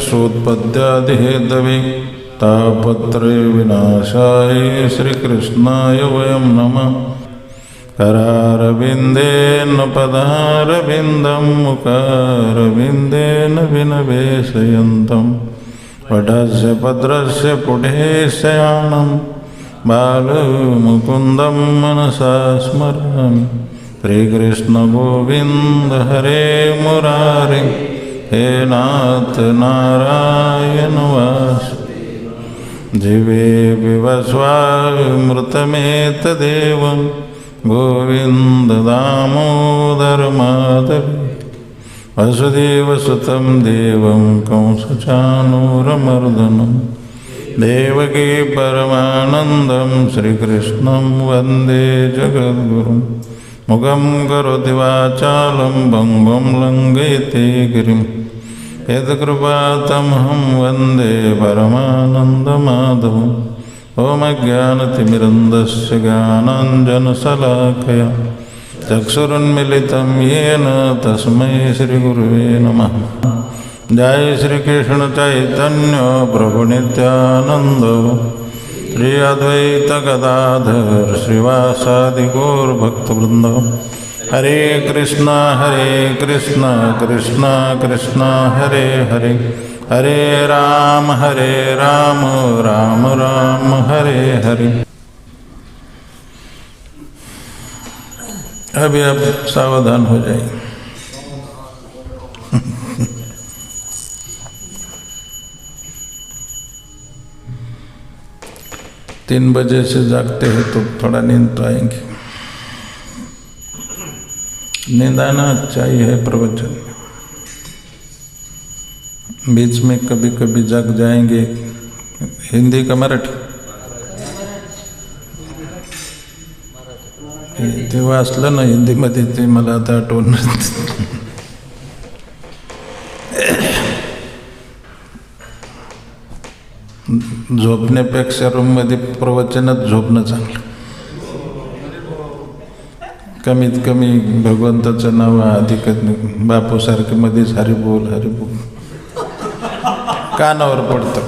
सोत्पत्त्यादिहेतवे तापत्रे विनाशाय श्रीकृष्णाय वयं नमः। करारविन्देन पदारविन्दं मुखारविन्देन विनिवेशयन्तं वटस्य पत्रस्य पुटे शयानं बालमुकुन्दं मनसा स्मरामि। श्रीकृष्ण गोविन्द हरे मुरारे हे नाथ नारायण वासुदेव। जीवे विवस्वामृतमेतदेवं गोविन्द दामोदर माधव। वसुदेवसुतं देवं कंसचाणूरमर्दनं देवकी परमानन्दं श्रीकृष्णं वन्दे जगद्गुरुं। मुखं करोति वाचालं भङ्गुं लङ्घयते गिरिं यत्कृपातमहं वन्दे परमानन्दमाधवम्। ॐ अज्ञानतिमिरन्धस्य ज्ञानाञ्जनशलाकया चक्षुरुन्मिलितं येन तस्मै श्रीगुरुवे नमः। जय श्रीकृष्ण चैतन्य प्रभु नित्यानन्द श्री अद्वैत गदाधर श्रीवासादि गौरभक्तवृंद। हरे कृष्णा कृष्णा कृष्णा हरे हरे हरे राम राम राम हरे हरे। अभी आप सावधान हो जाइए। तीन बजे से जागते हैं तो थोड़ा नींद तो आएंगे। नींद आना चाहिए है प्रवचन में। बीच में कभी कभी जाग जाएंगे। हिंदी का मराठी ते वाचलं ना हिंदीमध्ये, ते मला आता आठवण झोपण्यापेक्षा रूममध्ये प्रवचनात झोपणं चांगलं। कमीत कमी भगवंताचं नाव अधिक बापूसारखे मध्येच हरिबोल हरिबोल कानावर पडतं।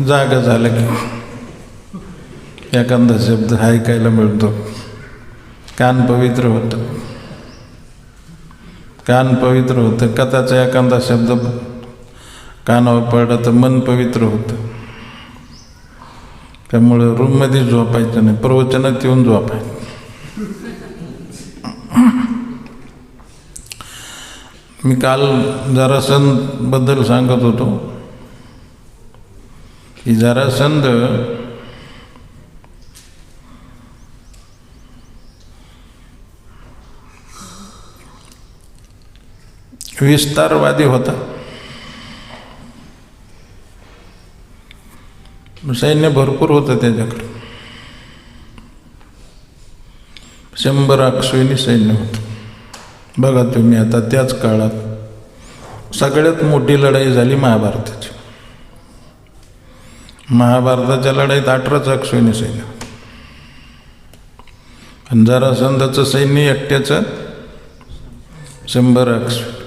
जागा झालं की एखादा शब्द ऐकायला मिळतो, कान पवित्र होतं। कान पवित्र होतं, कथाचा एखादा शब्द कानावर पडला तर मन पवित्र होतं। त्यामुळे रूममध्ये झोपायचं नाही, प्रवचनात येऊन झोपायचं। मी काल जरासंध बद्दल सांगत होतो की जरासंध विस्तारवादी होता। सैन्य भरपूर होतं त्याच्याकडे, 100 अश्विनी सैन्य होतं। बघा तुम्ही, आता त्याच काळात सगळ्यात मोठी लढाई झाली महाभारताची। महाभारताच्या लढाईत 18 अश्विनी सैन्य होतं आणि जरासंधाचं सैन्य एकट्याचं 100 अश्विनी।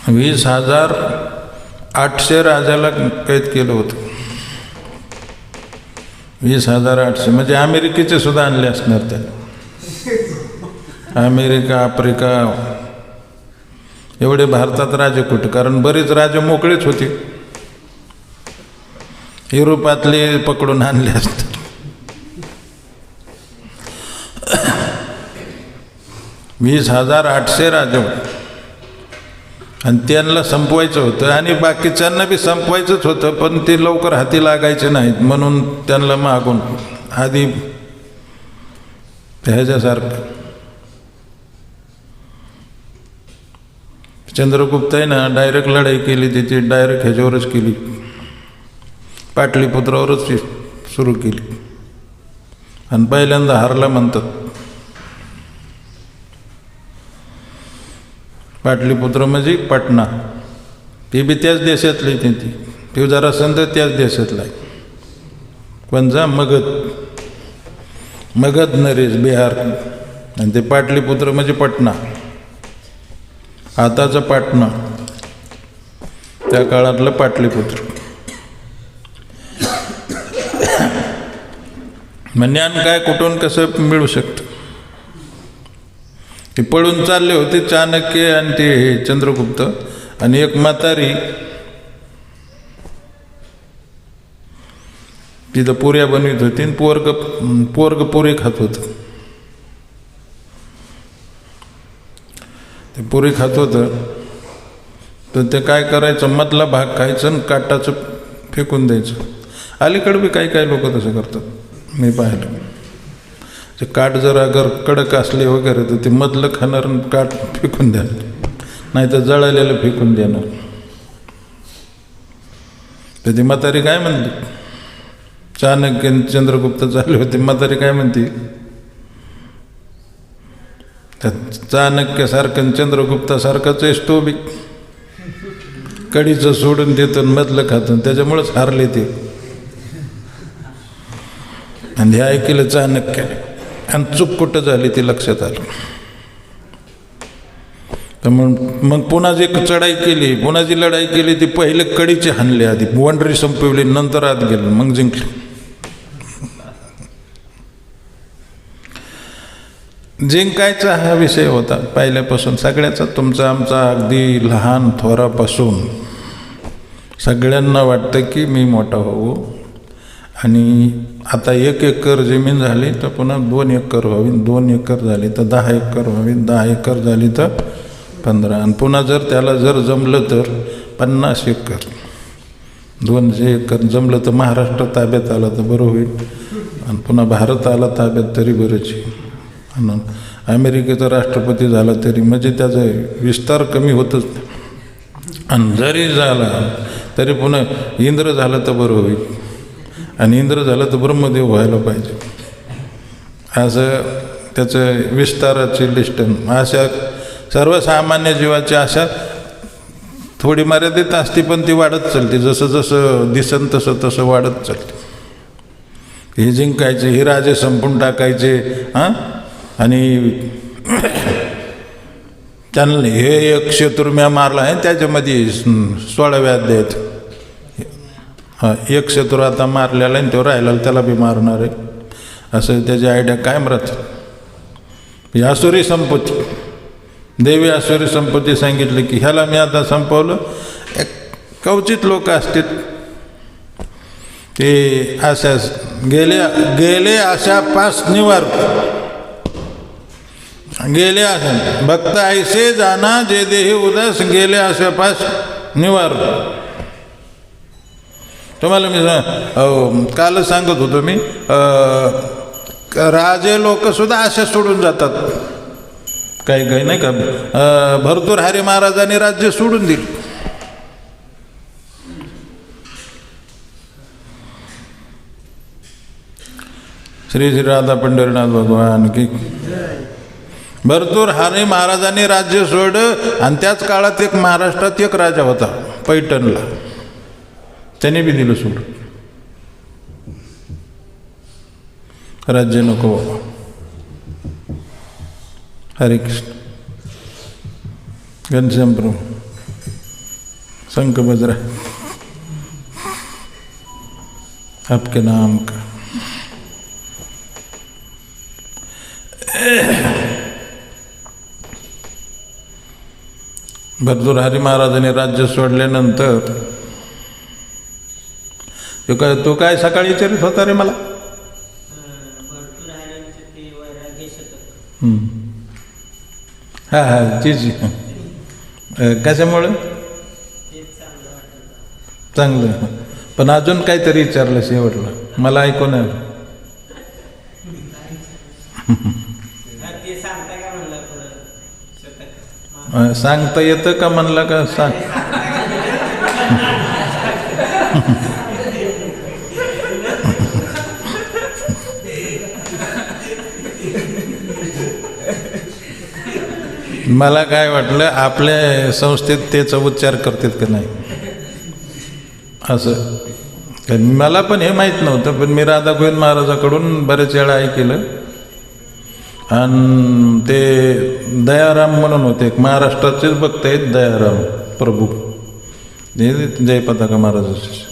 20,800 राजाला कैद केलं होतं। 20,800 म्हणजे अमेरिकेचे सुद्धा आणले असणार त्याने। अमेरिका, आफ्रिका एवढे भारतात राजे कुठे, कारण बरेच राजे मोकळेच होते। युरोपातले पकडून आणले असतात। वीस 20,800 राजे होते आणि त्यांना संपवायचं होतं आणि बाकीच्यांना बी संपवायचंच होतं, पण ते लवकर हाती लागायचे नाहीत म्हणून त्यांना मागून आधी ह्याच्यासारखं चंद्रगुप्त आहे ना, डायरेक्ट लढाई केली तिथे, डायरेक्ट ह्याच्यावरच केली, पाटलीपुत्रावरच सुरू केली आणि पहिल्यांदा हारला म्हणतात। पाटलीपुत्र म्हणजे पटना, ती बी त्याच देशातली, ती जरासंध त्याच देशातला आहे। कोणचा? मगध नरेश, बिहार, आणि ते पाटलीपुत्र म्हणजे पटना। हाताचं पाटणं, त्या काळातलं पाटलीपुत्र. ज्ञान काय कुठून कसं मिळू शकतं. ते पळून चालले होते चाणक्य आणि ते चंद्रगुप्त, आणि एक म्हातारी तिथं पुऱ्या बनवित होती आणि पोरग पुरी खात होतं. ते पुरी खात होतं तर ते काय करायचं, मधला भाग खायचं आणि काटाचं फेकून द्यायचं. अलीकडे बी काही लोक तसं करतात, मी पाहिलं. ते काट जर अगर कडक असले वगैरे तर ते मधलं खाणार आणि काट फेकून द्यायला, नाही तर जळालेलं फेकून देणार. तर ती म्हातारी काय म्हणली, चाणक्य चंद्रगुप्त चालले होते, म्हातारी काय म्हणते, त्या चाणक्यासारखं चंद्रगुप्तासारखंच आहेस तो बी, कडीचं सोडून देतो मधलं खातो, त्याच्यामुळेच हारले ते. आणि हे ऐकलं चाणक्याने, आणि चूक कुठं झाली ती लक्षात आलं. तर मग पुन्हा जी चढाई केली, पुन्हा जी लढाई केली, ती पहिले कडीचे हाणले, आधी वंडरी संपवली, नंतर आत गेलं, मग जिंकले. जिंकायचा हा विषय होता पहिल्यापासून सगळ्याचा, तुमचा आमचा, अगदी लहान थोरापासून सगळ्यांना वाटतं की मी मोठा होऊ. आणि आता 1 एकर जमीन झाली तर पुन्हा 2 एकर व्हावी, 2 एकर झाली तर 10 एकर व्हावी, 10 एकर झाली तर 15, आणि पुन्हा जर त्याला जमलं तर 50 एकर, 200 एकर जमलं तर महाराष्ट्र ताब्यात आला तर बरं होईल, आणि पुन्हा भारत आला ताब्यात तरी बरंच आहे. आणि अमेरिकेचा राष्ट्रपती झाला तरी म्हणजे त्याचा विस्तार कमी होतच नाही. आणि जरी झाला तरी पुन्हा इंद्र झालं तर बरं होईल, आणि इंद्र झालं तर ब्रह्मदेव व्हायला पाहिजे. असं त्याचं विस्ताराची लिस्ट. अशा सर्वसामान्य जीवाची आशा थोडी मर्यादित असते, पण ती वाढत चालते, जसं जसं दिसन तसं तसं वाढत चालते. हे जिंकायचे, हे राजे संपून टाकायचे, आणि त्यांना हे एक शत्रुम्या मारला आहे, त्याच्यामध्ये 16व्या अध्यायात एक शत्रू आता मारलेला आहे, तो राहिला त्याला बी मारणार आहे, असं त्याची आयडिया कायम राहते. आसुरी संपत्ती, देवी आसुरी संपत्ती सांगितलं की ह्याला मी आता संपवलं. एक कवचित लोक असतात ते अशा गेले अशा पास निवार, गेले असं भक्त ऐसे जाना जे देही उदास, गेले अशा पास निवार. तुम्हाला मी काल सांगत होतो, मी राजे लोक सुद्धा अशा सोडून जातात. काही नाही का, भर्तृहरी महाराजांनी राज्य सोडून दिलं. श्री श्री राधा पंढरीनाथ भगवान की. भर्तृहरी महाराजांनी राज्य सोडलं, आणि त्याच काळात एक महाराष्ट्रात एक राजा होता पैठणला, त्याने बी दिलं सोडून. राज्य नको बाबा. हरे कृष्ण. घनश्याम प्रभू, शंख बजरा आपके नाम का. भर्तृहरी महाराजांनी राज्य सोडल्यानंतर तो काय सकाळी विचारित होता रे मला, हा जी कशामुळं चांगलं, पण अजून काहीतरी विचारलं शेवटला, मला ऐकून आलं. सांगता येतं का म्हणलं का सांग. मला काय वाटलं आपल्या संस्थेत त्याचा उच्चार करतात का नाही असं. मला पण हे माहीत नव्हतं, पण मी राधा गोविंद महाराजाकडून बरेच वेळा ऐकलं. आणि ते दयाराम म्हणून होते, एक महाराष्ट्राचेच भक्त आहेत दयाराम प्रभू, हे जय पताका महाराजाचे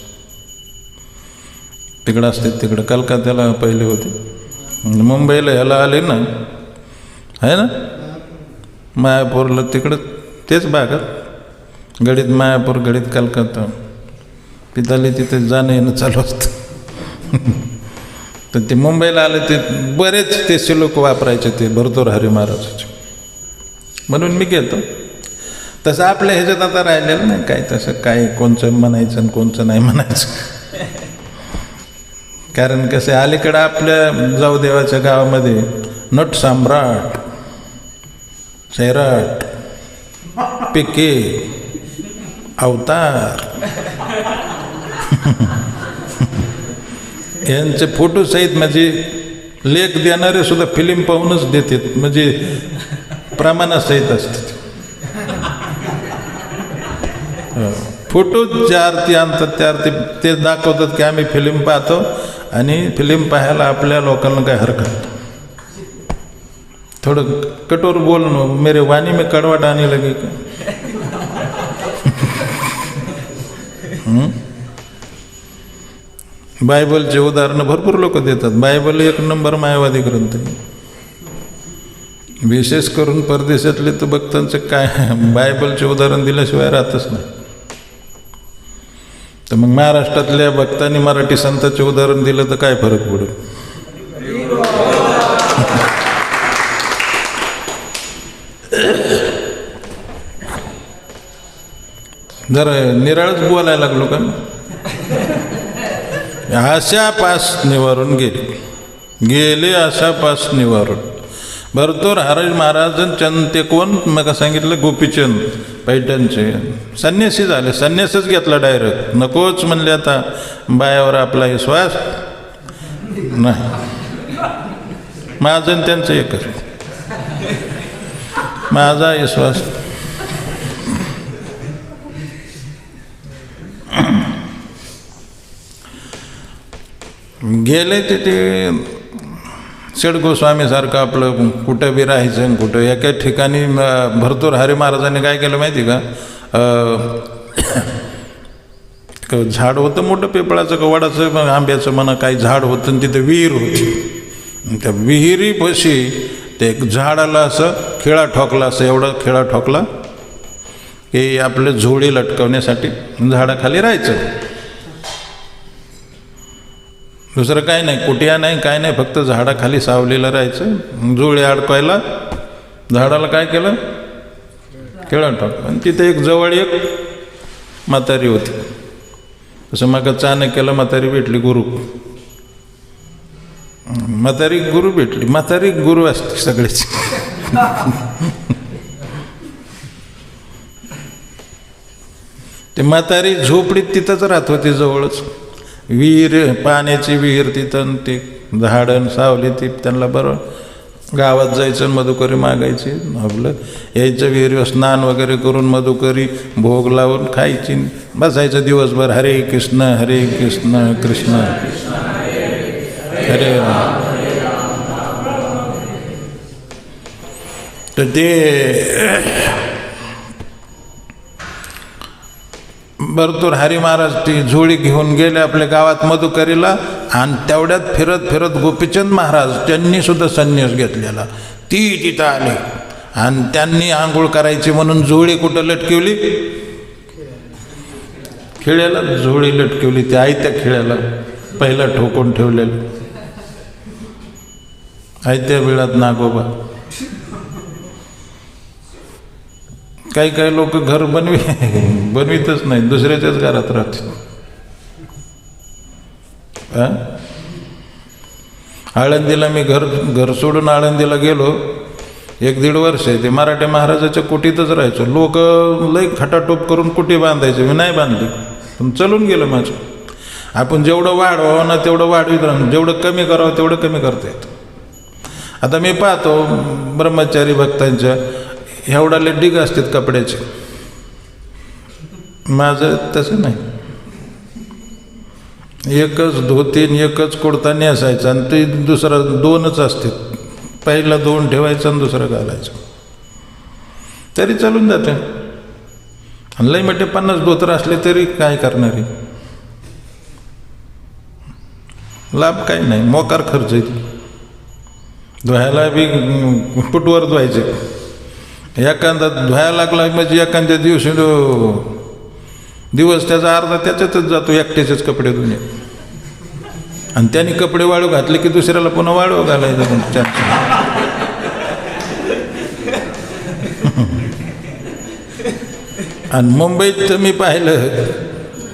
तिकडं असते, तिकडं कलकत्त्याला पहिले होते, मुंबईला ह्याला आले ना, आहे ना मायापूरला, तिकडं तेच भागात गडीत मायापूर, गडीत कलकत्ता, पिताली तिथे जाणं येणं चालू असतं. तर ते मुंबईला आले, ते बरेच ते श्लोक वापरायचे ते भर्तृहरी महाराजाचे, म्हणून मी घेतो. तसं आपल्या ह्याच्यात आता राहिलेलं नाही काय, तसं काय कोणचं म्हणायचं आणि कोणचं नाही म्हणायचं. कारण कसं अलीकडं आपल्या जाऊदेवाच्या गावामध्ये नट सम्राट, सैराट, पिके, अवतार यांचे फोटो सहित म्हणजे लेख देणारे सुद्धा फिल्म पाहूनच देतात, म्हणजे प्रमाणासहित असतात. फोटो ज्या अर्थी आणतात त्या अर्थी ते दाखवतात की आम्ही फिल्म पाहतो, आणि फिल्म पाहायला आपल्या लोकांना काय हरकत. थोडं कठोर बोलणं, मेरे वाणी में कड़वाट आने लगे का. बायबलचे उदाहरणं भरपूर लोक देतात. बायबल एक नंबर मायावादी ग्रंथ आहे. विशेष करून परदेशातले तर भक्तांचं काय बायबलचे उदाहरण दिल्याशिवाय राहतच नाही. तर मग महाराष्ट्रातल्या भक्तांनी मराठी संतांचे उदाहरण दिलं तर काय फरक पडेल. जरा निराळच बोलायला लागलो का. आशापासणीवरून गेले आशापासणीवरून. भर्तृहरी महाराजांचंद ते कोण मग सांगितलं, गोपीचंद पैठणचे संन्यासी झाले. संन्यासच घेतला डायरेक्ट, नकोच म्हणले आता बायावर आपला विश्वास नाही. माझं त्यांचं एकच, माझा विश्वास. गेले तिथे षडगोस्वामीसारखं आपलं कुठं बी राहायचं, कुठं एका ठिकाणी. भर्तृहरी महाराजांनी काय केलं माहिती का, झाड होतं मोठं पिपळाचं का वडाचं आंब्याचं म्हणा, काही झाड होतं आणि तिथे विहीर होती. त्या विहिरीपाशी ते एक झाडाला असं खिळा ठोकला, असं एवढा खिळा ठोकला की आपले झोळी लटकवण्यासाठी झाडाखाली राहायचं. दुसरं काय नाही, कुटिया नाही, काय नाही, फक्त झाडाखाली सावलीला राहायचं. जुळे अडकवायला झाडाला काय केलं, खिळा ठोकला. आणि तिथे एक जवळ एक म्हातारी होती. तसं मग चाणक्याला म्हातारी भेटली, गुरु. म्हातारी गुरु भेटली. म्हातारी गुरु असते सगळेच. ते म्हातारी झोपडीत तिथंच राहत होती, जवळच विहीर, पाण्याची विहीर तिथं. ते झाडं सावली ती त्यांना बरं. गावात जायचं, मधुकरी मागायची, आपलं यायचं विहिरीवर स्नान वगैरे करून मधुकरी भोग लावून खायची, बसायचं दिवसभर. हरे कृष्ण कृष्ण हरे राम. तर ते भर्तृहरी महाराज ती झोळी घेऊन गेले आपल्या गावात मधुकरीला. आणि तेवढ्यात फिरत फिरत गोपीचंद महाराज त्यांनी सुद्धा संन्यास घेतलेला, ती तिथं आले. आणि त्यांनी आंघोळ करायची म्हणून झोळी कुठं लटकवली, खिळ्याला झोळी लटकवली. त्या आयत्या खिळ्याला पहिला ठोकून ठेवलेलं, आयत्या बिळात नागोबा. काही काही लोक घर बनवितच नाही, दुसऱ्याच्याच घरात राहतात. आळंदीला मी घर सोडून आळंदीला गेलो, 1-1.5 वर्ष ते मराठा महाराजाच्या कुटीतच राहायचो. लोक लई खटाटोप करून कुटी बांधायचे, मी नाही बांधली, पण चलून गेलं माझं. आपण जेवढं वाढवावं ना तेवढं वाढवित राहणं, जेवढं कमी करावं तेवढं कमी करता येतं. आता मी पाहतो ब्रह्मचारी भक्तांच्या एवढाले डिग असतात कपड्याचे, माझं तसं नाही. एकच धोती एकच कुडता नेसायचा, आणि ते दुसरा 2च असतात पहिला 2 ठेवायचं आणि दुसरं घालायचं, तरी चालून जातं. आणि लई मोठे 50 धोतर असले तरी काय करणारे, लाभ काही नाही, मोकार खर्च आहे. धुवायला बी फुटवर धुवायचे, एखादा धुवायला लागला म्हणजे एखाद्या दिवस त्याचा अर्धा त्याच्यातच जातो एकट्याचेच कपडे धुणे. आणि त्यांनी कपडे वाळू घातले की दुसऱ्याला पुन्हा वाळू घालायचं. आणि मुंबईत मी पाहिलं,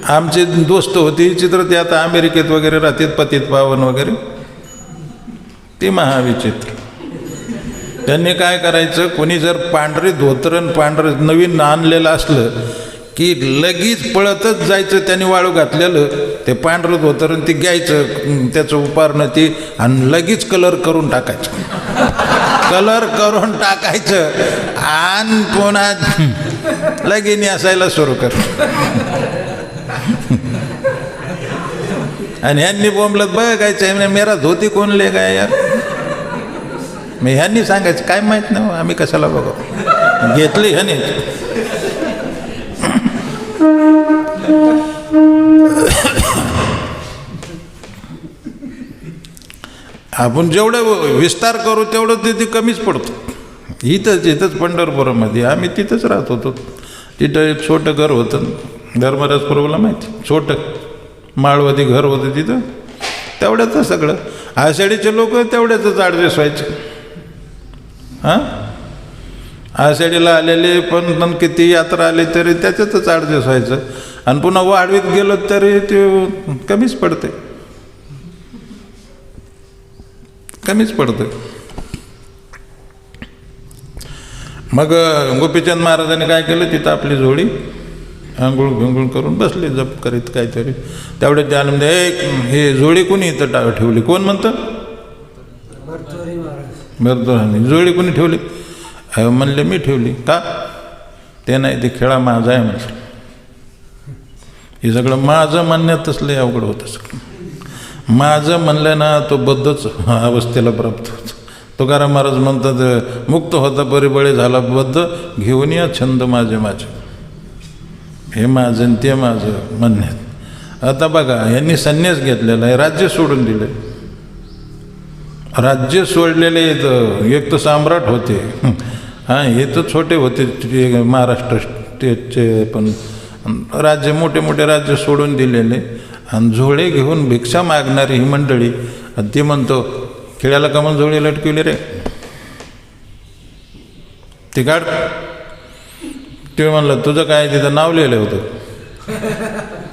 आमचे दोस्त होते चित्र, ते आता अमेरिकेत वगैरे राहतात, पतित पावन वगैरे, ते महाविचित्र. त्यांनी काय करायचं, कोणी जर पांढरे धोतरण पांढरं नवीन आणलेलं असलं की लगेच पळतच जायचं, त्यांनी वाळू घातलेलं ते पांढरं धोतरण ते घ्यायचं, त्याचं उपारणं ते, आणि लगेच कलर करून टाकायचं, कलर करून टाकायचं आणि पुन्हा लगेच असायला सुरू कर. आणि ह्यांनी बोंबलत बघायचं, मेरा धोती कोण ले काय यार. मी ह्यांनी सांगायचं काय माहीत नाही, आम्ही कशाला बघू, घेतली ह्याने. आपण जेवढं विस्तार करू तेवढं ते कमीच पडतो. इथंच पंढरपुरामध्ये आम्ही तिथंच राहत होतो. तिथं एक छोटं घर होतं, धर्मराजपुरला माहिती, छोटं माळवादी घर होतं तिथं. तेवढ्याच सगळं आषाढीचे लोक तेवढ्याच ॲडजस्ट व्हायचे. हां, आषाढीला आलेले पण किती यात्रा आली तरी त्याच्यातच ॲडजस्ट व्हायचं. आणि पुन्हा वाढवीत गेलो तरी ते कमीच पडते, कमीच पडतं. मग गोपीचंद महाराजांनी काय केलं, तिथं आपली जोडी आंघोळ भिंगुळ करून बसले जप करीत काहीतरी. तेवढे त्या हे जोडी कोणी इथं ठेवली, कोण म्हणतं, भरतोरांनी. जोडी कोणी ठेवली म्हणले, मी ठेवली. का, ते नाही, ते खेळा माझा आहे म्हणजे. हे सगळं माझं म्हणण्यातच लय अवघड होतं. सगळं माझं म्हणलं ना, तो बद्धच अवस्थेला प्राप्त होतो. तुकाराम महाराज म्हणतात, मुक्त होता परिबळे झाला बद्ध, घेऊन या छंद माझे माझे. हे माझं ते माझं म्हणण्यात. आता बघा, यांनी संन्यास घेतलेला आहे, राज्य सोडून दिले. राज्य सोडलेले एक तर सम्राट होते, हां, हे तर छोटे होते महाराष्ट्र स्टेटचे, पण राज्य मोठे मोठे राज्य सोडून दिलेले. आणि झोळे घेऊन भिक्षा मागणारी ही मंडळी. ते म्हणतो, खेळायला का म्हणून झोळे लटकवले रे, ते काढ. ते म्हणलं, तुझं काय तिथं नाव लिहिलं होतं,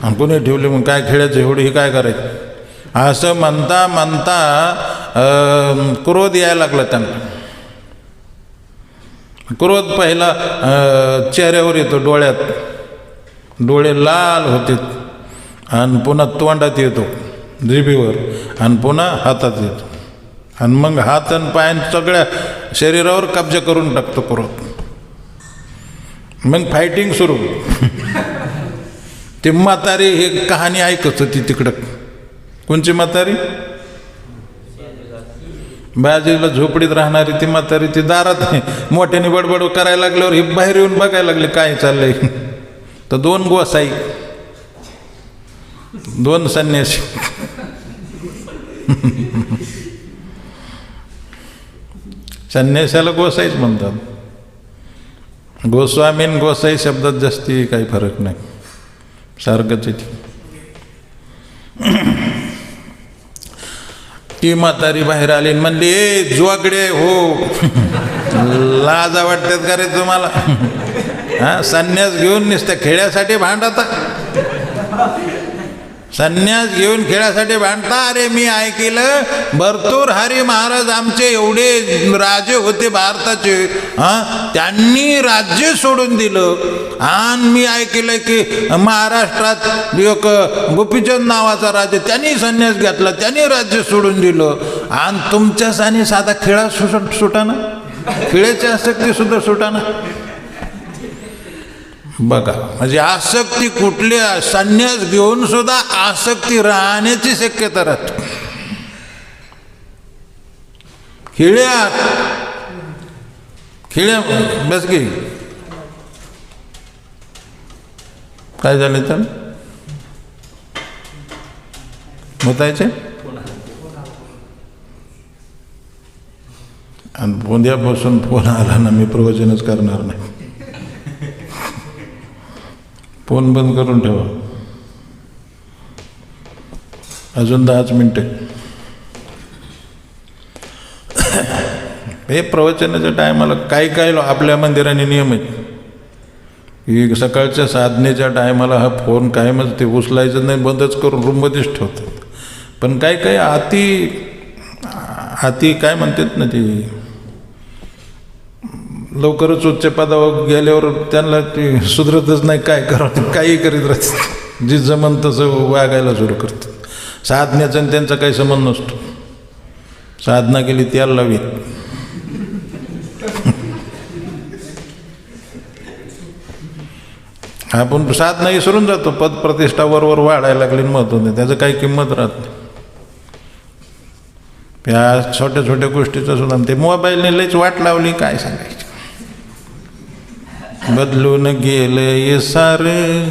आणि कोणी ठेवले, मग काय खेळायचं एवढं, हे काय करायचं, असं म्हणता म्हणता क्रोध यायला लागला त्यांना. क्रोध पहिला चेहऱ्यावर येतो, डोळ्यात, डोळे लाल होते, आणि पुन्हा तोंडात येतो, जिभेवर, आणि पुन्हा हातात येतो, आणि मग हात आणि पाय सगळ्या शरीरावर कब्जा करून टाकतो क्रोध. मग फायटिंग सुरू. ते म्हातारी हे कहाणी ऐकत होती तिकडं. कोणची म्हातारी, बाजूला झोपडीत राहणारी ती म्हातारी. ती दारात मोठ्याने बडबड करायला लागल्यावर हे बाहेर येऊन बघायला लागले काय चाललंय. तर 2 गोसाई, 2 संन्यासी. संन्यासाला गोसाईच म्हणतात. गोस्वामी आणि गोसाई शब्दात जास्ती काही फरक नाही, सारखंच आहे. ती म्हातारी बाहेर आली म्हणली, ए जोगडे हो, लाजा वाटतात का रे तुम्हाला, हा, संन्यास घेऊन नुसत्या खेळ्यासाठी भांडता, संन्यास घेऊन खेळासाठी भांडता. अरे मी ऐकलं, भर्तृहरी महाराज आमचे एवढे राजे होते भारताचे, हां, त्यांनी राज्य सोडून दिलं. आणि मी ऐकलं की महाराष्ट्रात एक गोपीचंद नावाचा राजा, त्यांनी संन्यास घेतला, त्यांनी राज्य सोडून दिलं. आणि तुमच्या सानी साधा खेळा सुटाना, खेळाची आसक्ती सुद्धा सुटाना. बघा, म्हणजे आसक्ती कुठली, संन्यास घेऊन सुद्धा आसक्ती राहण्याची शक्यता राहते. खिळ्या बस की. काय झालं तर मुतायचे आणि उद्यापासून फोन आला ना मी प्रवचनच करणार नाही. फोन बंद करून ठेवा. अजून 10 मिनिटं. हे प्रवचनाच्या टायमाला काही आपल्या मंदिराने नियम आहेत की सकाळच्या साधनेच्या टायमाला हा फोन कायमच ते उचलायचं नाही, बंदच करून रूममध्येच ठेवतात. पण काही हाती काय म्हणतात ना, ती लवकरच उच्च पदावर गेल्यावर त्यांना ते सुधरतच नाही, काय करावं काही करीत राहतात, जे जमन तसं वागायला सुरू करतात. साधण्याचा आणि त्यांचा काही संबंध नसतो. साधना केली त्याला लावी. आपण साधना विसरून जातो. पद प्रतिष्ठा वरवर वाढायला लागली महत्त्व, त्याचं काही किंमत राहत नाही. त्या छोट्या छोट्या गोष्टीचं सुद्धा ते मोबाईलने लईच वाट लावली, काय सांगायचं. बदलून गेलं सारं,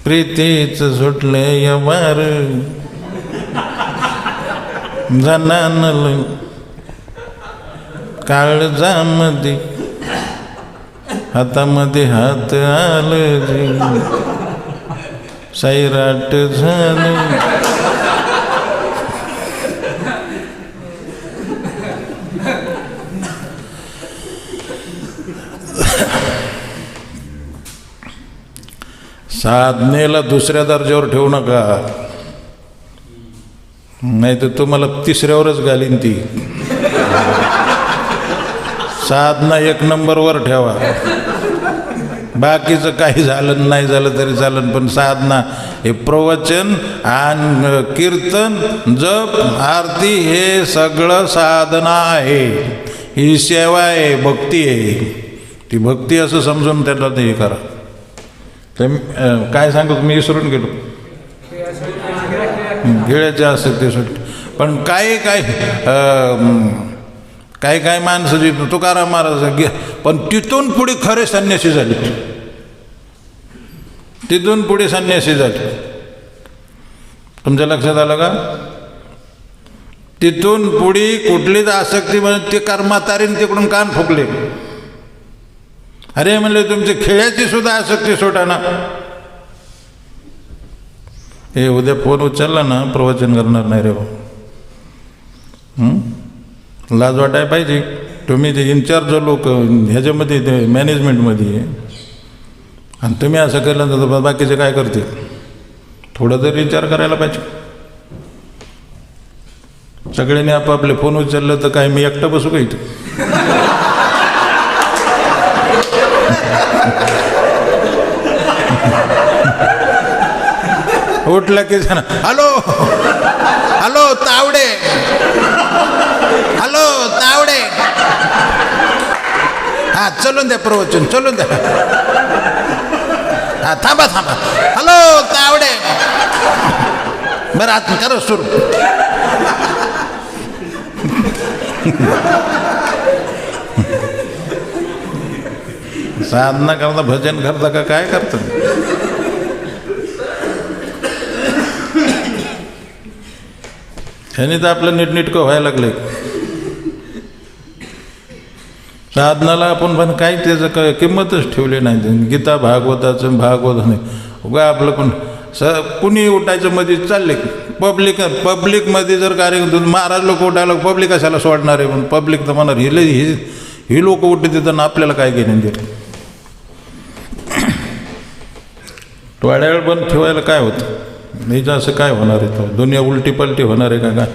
प्रीतीच सुटलं यवार, जनानल काळजामध्ये हातामध्ये हात आलं जी, सैराट झालं. साधनेला दुसऱ्या दर्जावर ठेवू नका, नाही तर तुम्हाला तिसऱ्यावरच घालीन ती. साधना 1 नंबरवर ठेवा. बाकीचं काही झालं नाही झालं तरी चालन, पण साधना हे प्रवचन आणि कीर्तन, जप, आरती हे सगळं साधना आहे. ही सेवा आहे, भक्ती आहे. ती भक्ती असं समजून त्याला ते हे करा. तर काय सांगतो मी विसरून गेलो. गिळ्याचे असते ते सुट. पण काही माणसं जी तुकाराम महाराज, पण तिथून पुढे खरे संन्यासी झाले. तिथून पुढे संन्यासी झाले. तुमच्या लक्षात आलं का? तिथून पुढे कुठलीच आसक्ती म्हणजे ते कर्मातारीन तिकडून कान फुकले. अरे म्हणले तुमची खेळाची सुद्धा आसक्ती सोडा ना. हे उद्या फोन उचलला ना, प्रवचन करणार नाही रे. लाज वाटाय पाहिजे. तुम्ही ते इन्चार्ज लोक ह्याच्यामध्ये ते मॅनेजमेंटमध्ये आहे आणि तुम्ही असं केलं तर बाकीचे काय करतील? थोडं तरी विचार करायला पाहिजे. सगळ्यांनी आपापले फोन उचललं तर काय मी एकटं बसू का इथे? उठलं की जण hello hello Tawde, hello Tawde, हा चलून द्या प्रवचन, चलून द्या. हा थांबा थांबा, हॅलो तावडे, बरं आत करा सुरू. साधना करता भजन करता का काय करता? ह्याने तर आपलं नीटनीटकं व्हायला लागले. साधनाला आपण पण काही त्याचं काय किंमतच ठेवली नाही. गीता भागवताचं भागवत नाही उगा आपलं. पण कुणी उठायचं मध्ये चालले पब्लिकमध्ये जर कार्यक्रम महाराज लोक उठायला पब्लिक कशाला सोडणार आहे? पण पब्लिक तर म्हणणार ही लोक उठते तिथं आपल्याला काय घेणं देत. थोड्या वेळ बंद ठेवायला काय होतं? नाही तर असं काय होणार आहे? तो दुनिया उलटी पलटी होणार आहे का?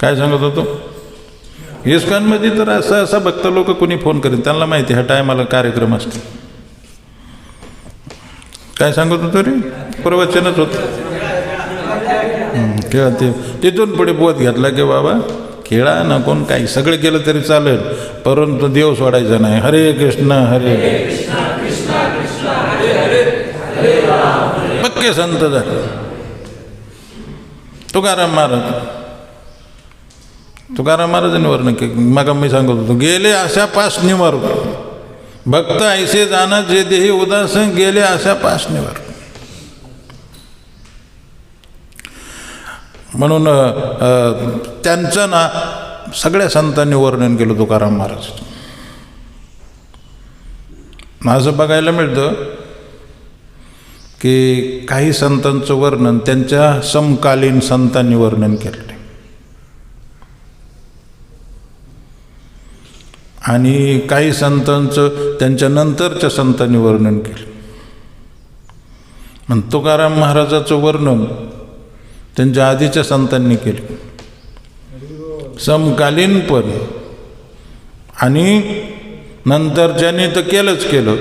काय सांगत होतो? इस्कॉनमध्ये तर असं भक्त लोक कोणी फोन करेन त्यांना माहिती ह्या टायमाला कार्यक्रम असतो. काय सांगत होतो रे? प्रवचनच होतं. किंवा ते तिथून पुढे बोध घेतला की बाबा खेळा ना, कोण काही सगळं केलं तरी चालेल, परंतु देव सोडायचा नाही. हरे कृष्ण हरे पक्के संत झाले. तुकाराम महाराज तुकाराम महाराजांनी वर्णन केलं. मग मी सांगत होतो, गेले अशा पासनीवर भक्त ऐसे जाणं जे देही उदासन, गेले अशा पासनीवर. म्हणून त्यांचं ना सगळ्या संतांनी वर्णन केलं तुकाराम महाराज. असं बघायला मिळतं की काही संतांचं वर्णन त्यांच्या समकालीन संतांनी वर्णन केलं आणि काही संतांचं त्यांच्या नंतरच्या संतांनी वर्णन केलं. पण तुकाराम महाराजाचं वर्णन त्यांच्या आधीच्या संतांनी केले, समकालीन पण, आणि नंतरच्यानी तर केलं,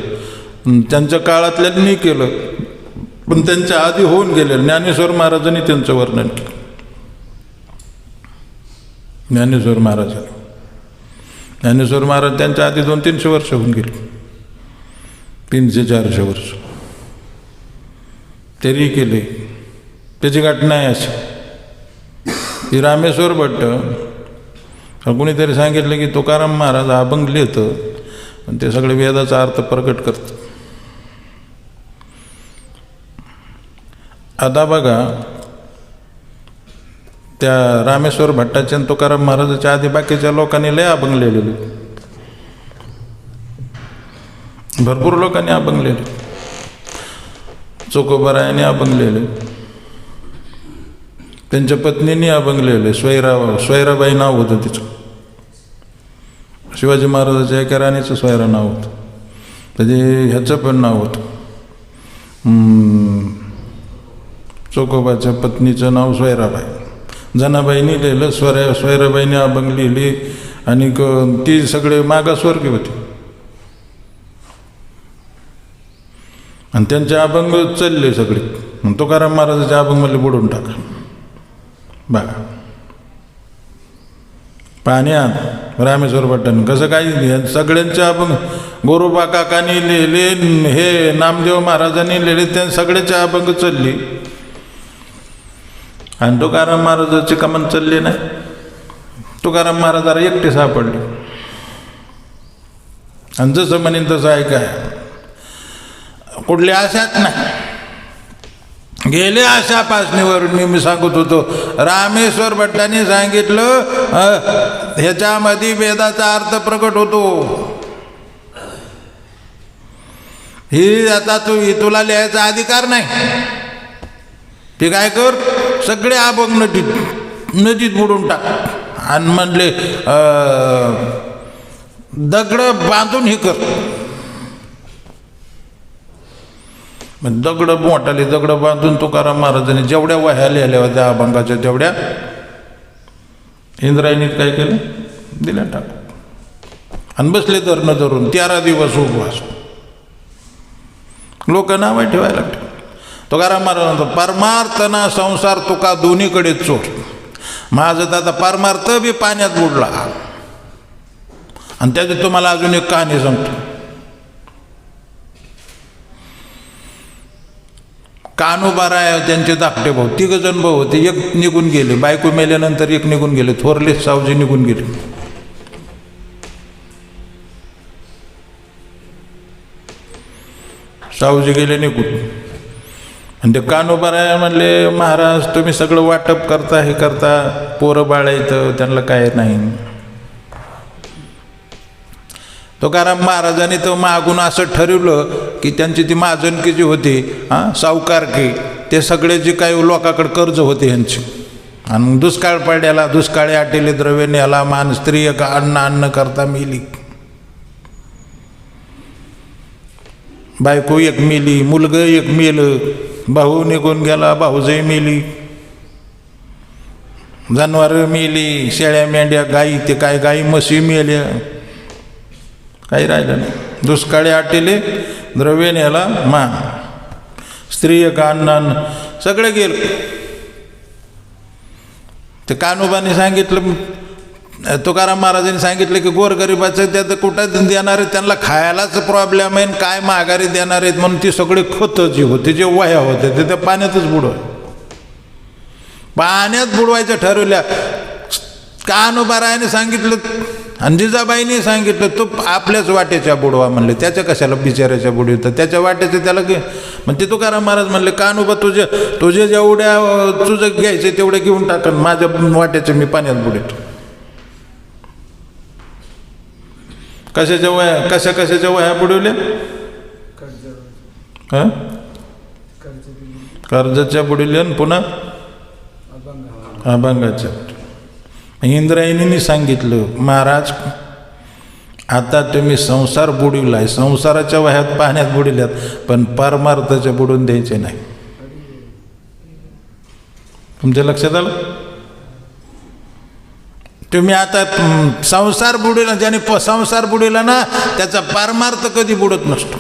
त्यांच्या काळातल्यांनी केलं, पण त्यांच्या आधी होऊन गेले. ज्ञानेश्वर महाराजांनी त्यांचं वर्णन केलं. ज्ञानेश्वर महाराज त्यांच्या आधी 200-300 वर्ष होऊन गेली, 300-400 वर्ष तरी केले. त्याची घटना आहे अशी की रामेश्वर भट्ट कुणीतरी सांगितलं की तुकाराम महाराज अभंग लिहितं आणि ते सगळे वेदाचा अर्थ प्रकट करतात. आता बघा, त्या रामेश्वर भट्टाच्या आणि तुकाराम महाराजाच्या आधी बाकीच्या लोकांनी लय अभंग लिहिलेले, भरपूर लोकांनी अभंग लिहिले. चोकोबारायाने अभंग लिहिले, त्यांच्या पत्नीने अभंग लिहिले. स्वैराबाई नाव होतं तिचं. शिवाजी महाराजाच्या एका राणीचं स्वैरा नाव होतं, त्याचे ह्याचं पण नाव होतं. चोकोबाच्या पत्नीचं नाव स्वैराबाई. जनाबाईंनी लिहिलं, स्वैराबाईने अभंग लिहिली आणि ती सगळे मागासवर्गीय होती आणि त्यांचे अभंग चालले सगळे. तुकाराम महाराजाच्या अभंगमध्ये बुडून टाका. बघा पाण्यात रामेश्वर भट्टांनी कसं काय सगळ्यांचे अभंग, गोरोबा काकांनी लिहिले, हे नामदेव महाराजांनी लिहिले, त्या सगळ्याचे अभंग चालली आणि तुकाराम महाराजाची कमान चालली नाही. तुकाराम महाराजाला एकटे सापडले आणि जसं म्हणेन तसं ऐकाय, कुठल्या आशात नाही, गेले अशा पासणीवरून. मी सांगत होतो, रामेश्वर भट्टांनी सांगितलं ह्याच्यामध्ये वेदाचा अर्थ प्रकट होतो. ही आता तुला लिहायचा अधिकार नाही, ते काय कर, सगळे अभंग नदीत बुडून टाक आणि म्हणले दगड बांधून हे कर. मग दगड मोठाले दगड बांधून तुकाराम महाराजांनी जेवढ्या वह्या लिहिल्या होत्या अभंगाच्या तेवढ्या इंद्रायणीत काय केलं, दिल्या टाक आणि बसले धरून 13 दिवस उपवास. लोक नाव ठेवायला लागले. तुकाराम महाराज म्हणतो, परमार्थना संसार तुका दोन्हीकडे चोर. माझं तर आता परमार्थ बी पाण्यात बुडला. आणि त्याची तुम्हाला अजून एक कहाणी सांगतो. कान्होबाराय त्यांचे धाकटे भाऊ, 3 जण भाऊ होते. एक निघून गेले, बायको मेल्यानंतर एक निघून गेले, थोरले सावजी निघून गेले. सावजी गेले निघून. आणि ते कान्होबाराय म्हणले, महाराज तुम्ही सगळं वाटप करता, हे करता, पोरं बाळायचं, त्यांना काय नाही. तुकाराम महाराजांनी तर मागून असं ठरवलं की त्यांची ती महाजनकी जी होती, सावकारकी, ते सगळे जे काही लोकांकडे कर्ज होते ह्यांची, आणि दुष्काळ पडल्याला, दुष्काळी आटेले द्रव्य न्याला, मान स्त्री एक अन्न करता मिली, बायको एक मिली, मुलगा एक मेलं, भाऊ निघून गेला, भाऊजही मेली, जनावरं मेली, शेळ्या मेंढ्या गाई, ते काय गाई म्हशी मेल्या, काही राहिलं नाही. दुष्काळी आटेले द्रव्य न्याला मान, स्त्री एक अन्न, सगळं गेलं. ते कान्होबाने सांगितलं, तुकाराम महाराजांनी सांगितलं की गोरगरिबाचं त्यात कुठं देणार आहेत, त्यांना खायलाच प्रॉब्लेम आहे, काय माघारी देणार आहेत, म्हणून ती सगळे खतं जे होते, जे वह्या होते, ते त्या पाण्यातच पाण्यात बुडवायचं ठरवल्या. कान्होबारायाने सांगितलं आणि जिजाबाईने सांगितलं तू आपल्याच वाटेच्या बुडवा म्हणले, त्याच्या कशाला बिचाऱ्याच्या बुडवतं, त्याच्या वाटेचं त्याला घे. मग ते तुकाराम महाराज म्हणले कान्होबा तुझे जेवढ्या तुझं घ्यायचे तेवढे घेऊन टाकन, माझ्या वाट्याचे मी पाण्यात बुडवतो. कशाच्या वह्या बुडवल्या? हां, कर्जाच्या बुडवल्या आणि पुन्हा अभंगाच्या. इंद्रायणींनी सांगितलं महाराज आता तुम्ही संसार बुडविलाय, संसाराच्या वह्यात पाण्यात बुडविल्यात, पण परमार्थाच्या बुडून द्यायचे नाही. तुमच्या लक्षात आलं? तुम्ही आता संसार बुडविला, ज्याने संसार बुडविला ना त्याचा परमार्थ कधी बुडत नसतो.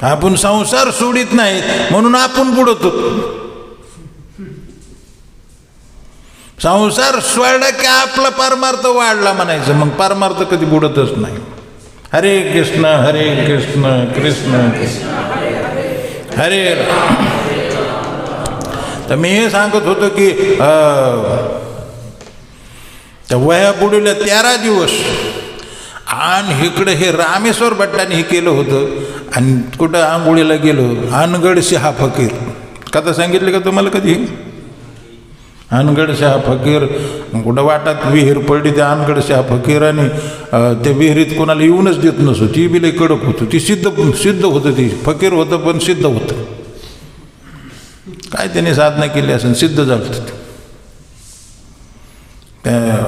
आपण संसार सोडित नाही म्हणून आपण बुडतो. संसार सोडला की आपला परमार्थ वाढला म्हणायचं, मग परमार्थ कधी बुडतच नाही. हरे कृष्ण कृष्ण हरे. तर मी हे सांगत होतो की त्या वह्या बुडवल्या 13 दिवस, आणि इकडे हे रामेश्वर भट्टाने हे केलं होतं. आणि कुठं आंघोळीला गेलो, अनगड शहा फकीर कथा सांगितली का तुम्हाला कधी? अनगड शहा फकीर कुठं वाटात विहीर पडली, त्या अनगड शहा फकीर आणि त्या विहिरीत कोणाला येऊनच देत नसो, ती बी लई कडक होतं, ती सिद्ध होतं, ती फकीर होतं पण सिद्ध होतं. काय त्याने साधना केली असेल, सिद्ध झालं. त्या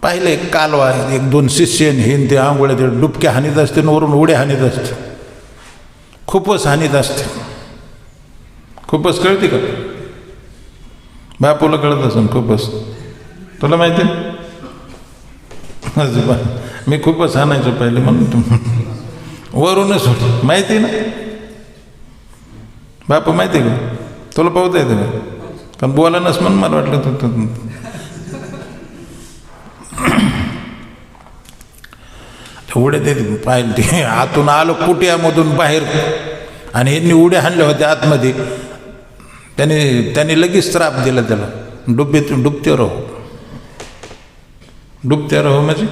पाहिलं एक कालवा, 1-2 शिष्य हे ते आंघोळ्या ते डुबक्या हानीत असते, वरून उड्या हानीत असते, खूपच हानीत असते. खूपच कळते का? बापूला कळत असेल खूपच. तुला माहिती आहे? मी खूपच हाणायचो पहिले म्हणून वरूनच होत, माहिती ना बापू, माहिती का तुला? पाहता येतं का? पण बोला नस म्हणून मला वाटलं उड्या ते पाहिलं. ते आतून आलो कुट्यामधून बाहेर आणि यांनी उड्या हाणल्या होत्या आतमध्ये. त्याने लगेच श्राप दिला त्याला, डुबते राहो म्हणजे.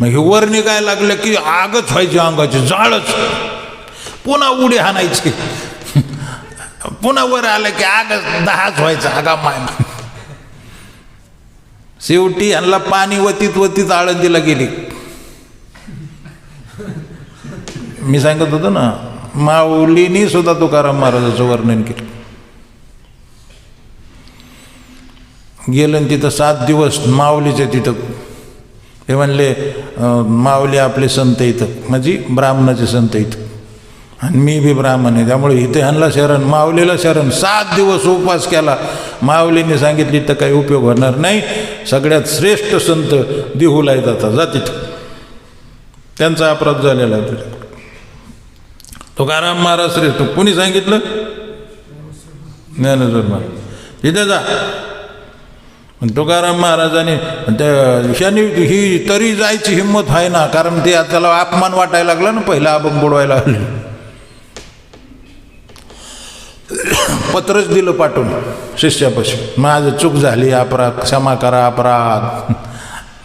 मग हे वर निघायला लागलं की आगच व्हायची, अंगाची जाळच. पुन्हा उड्या हाणायची, पुन्हा वर आलं की आगच 10च व्हायचं. आगा माय. शेवटी यांना पाणी वतीत आळंदीला गेली. मी सांगत होतो ना, माऊलीनी सुद्धा तुकाराम महाराजाचं वर्णन केलं. गेलं तिथं 7 दिवस माऊलीचे तिथं. हे म्हणले माऊली आपले संत इथं, म्हणजे ब्राह्मणाचे संत इथं, आणि मी बी ब्राह्मण आहे, त्यामुळे इथे ह्यांना शरण, माऊलीला शरण. 7 दिवस उपवास केला. माऊलीने सांगितली तर काही उपयोग होणार नाही, सगळ्यात श्रेष्ठ संत देहूला येतात, जा तिथं. त्यांचा अपराध झालेला आहे. तुकाराम महाराज श्रेष्ठ. कोणी सांगितलं? ज्ञानेश्वर महाराज. तिथे जा. तुकाराम महाराजांनी त्याने ही तरी जायची हिंमत आहे ना, कारण ते त्याला अपमान वाटायला लागला ना, पहिला अभंग बुडवायला लागले. पत्रच दिलं पाठवून शिष्यापाशी, माझं चूक झाली, अपराध क्षमा करा, अपराध.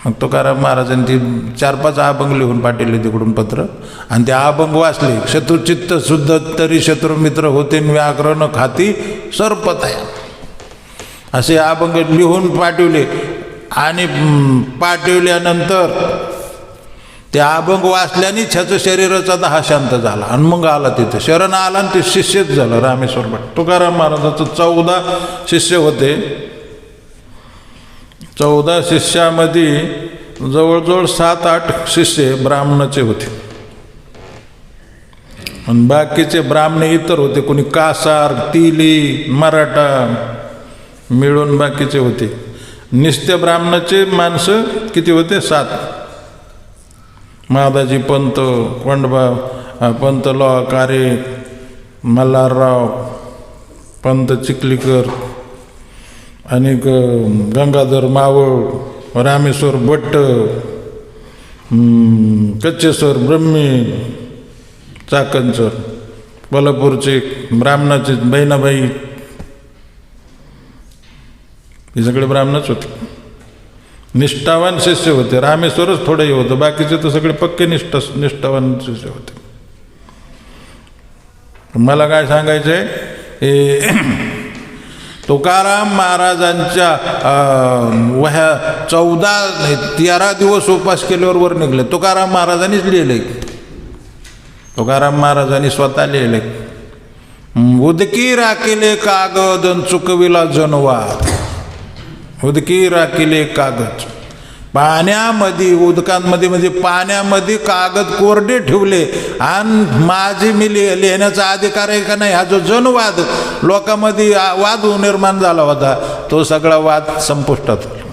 मग तुकाराम महाराजांनी ती 4-5 अभंग लिहून पाठवले तिकडून पत्र, आणि ते अभंग वाचले. शत्रुचित्त शुद्ध तरी शत्रुमित्र होते, व्याघ्र खाती सर्पतया, असे अभंग लिहून पाठवले. आणि पाठवल्यानंतर ते अभंग वाचल्याने त्याचं शरीराचा 10 शांत झाला. आणि मग आला तिथे शरण आला, आणि ते शिष्यच झालं रामेश्वर भट. तुकाराम महाराजाचं 14 शिष्य होते. 14 शिष्यामध्ये जवळजवळ 7-8 शिष्य ब्राह्मणाचे होते, आणि बाकीचे ब्राह्मण इतर होते, कोणी कासार, तिली, मराठा मिळून बाकीचे होते. निस्त्य ब्राह्मणाचे माणसं किती होते? 7. मादाजी पंत, कोंडबा पंत कारे, मल्हारराव पंत चिखलीकर, आणि गंगाधर मावळ, रामेश्वर भट्ट, कच्चेश्वर ब्रह्मी, चाकणसर, कोल्हापूरचे ब्राह्मणाचे बहिणाबाई हे सगळे ब्राह्मणच होते, निष्ठावान शिष्य होते. रामेश्वरच थोडं हे होतं, बाकीचे तर सगळे पक्के निष्ठावान शिष्य होते. मला काय सांगायचं आहे, तुकाराम महाराजांच्या वह्या 13 दिवस उपास केल्यावर वर निघले. तुकाराम महाराजांनीच लिहिले, तुकाराम महाराजांनी स्वतः लिहिले, उदकी राखिले कागद चुकविला जनवाद. उदकी राखिले कागद, पाण्यामध्ये उदकांमध्ये म्हणजे पाण्यामध्ये कागद कोरडे ठेवले आणि माझी मी लिहिण्याचा अधिकार आहे का नाही, हा जो जनवाद लोकांमध्ये वाद निर्माण झाला होता, तो सगळा वाद संपुष्टात आला.